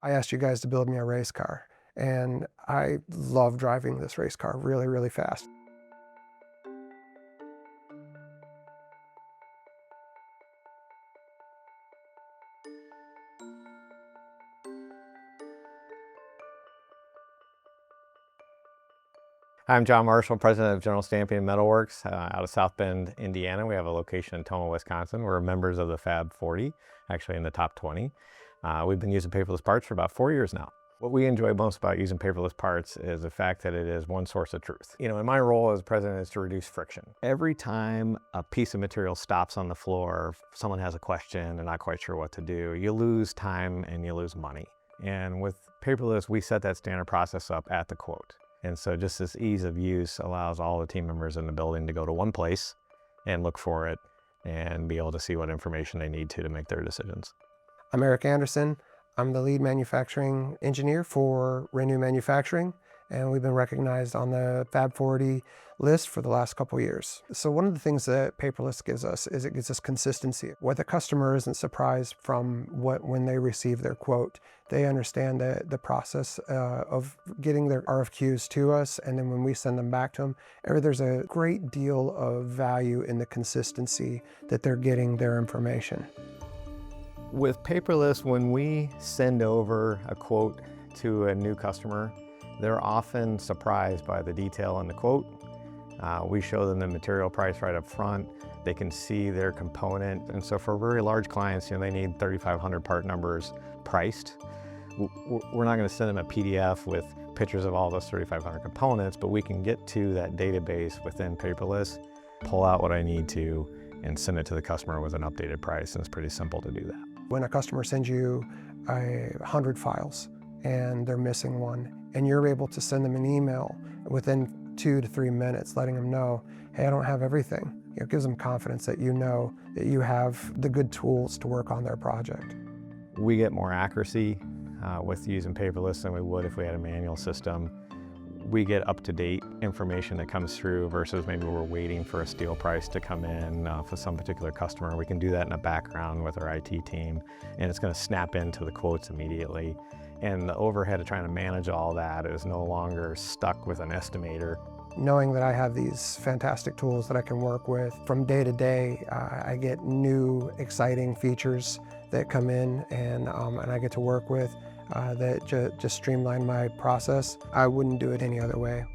I asked you guys to build me a race car, and I love driving this race car really, really fast. I'm John Marshall, president of General Stamping and Metalworks out of South Bend, Indiana. We have a location in Toma, Wisconsin. We're members of the FAB 40, actually in the top 20. We've been using paperless parts for about 4 years now. What we enjoy most about using paperless parts is the fact that it is one source of truth. And my role as president is to reduce friction. Every time a piece of material stops on the floor, someone has a question and not quite sure what to do, you lose time and you lose money. And with paperless, we set that standard process up at the quote. And so just this ease of use allows all the team members in the building to go to one place and look for it and be able to see what information they need to make their decisions. I'm Eric Anderson. I'm the lead manufacturing engineer for Renew Manufacturing, and we've been recognized on the FAB 40 list for the last couple years. So one of the things that paperless gives us is it gives us consistency. Where the customer isn't surprised from when they receive their quote, they understand the process of getting their RFQs to us, and then when we send them back to them, there's a great deal of value in the consistency that they're getting their information. With paperless, when we send over a quote to a new customer, they're often surprised by the detail in the quote. We show them the material price right up front. They can see their component. And so for very large clients, they need 3,500 part numbers priced. We're not going to send them a PDF with pictures of all those 3,500 components, but we can get to that database within paperless, pull out what I need to, and send it to the customer with an updated price. And it's pretty simple to do that. When a customer sends you 100 files and they're missing one, and you're able to send them an email within 2 to 3 minutes letting them know, hey, I don't have everything. It gives them confidence that you know that you have the good tools to work on their project. We get more accuracy with using paperless than we would if we had a manual system. We get up-to-date information that comes through versus maybe we're waiting for a steel price to come in for some particular customer. We can do that in the background with our IT team, and it's going to snap into the quotes immediately. And the overhead of trying to manage all that is no longer stuck with an estimator. Knowing that I have these fantastic tools that I can work with from day to day, I get new exciting features that come in and I get to work with that just streamline my process. I wouldn't do it any other way.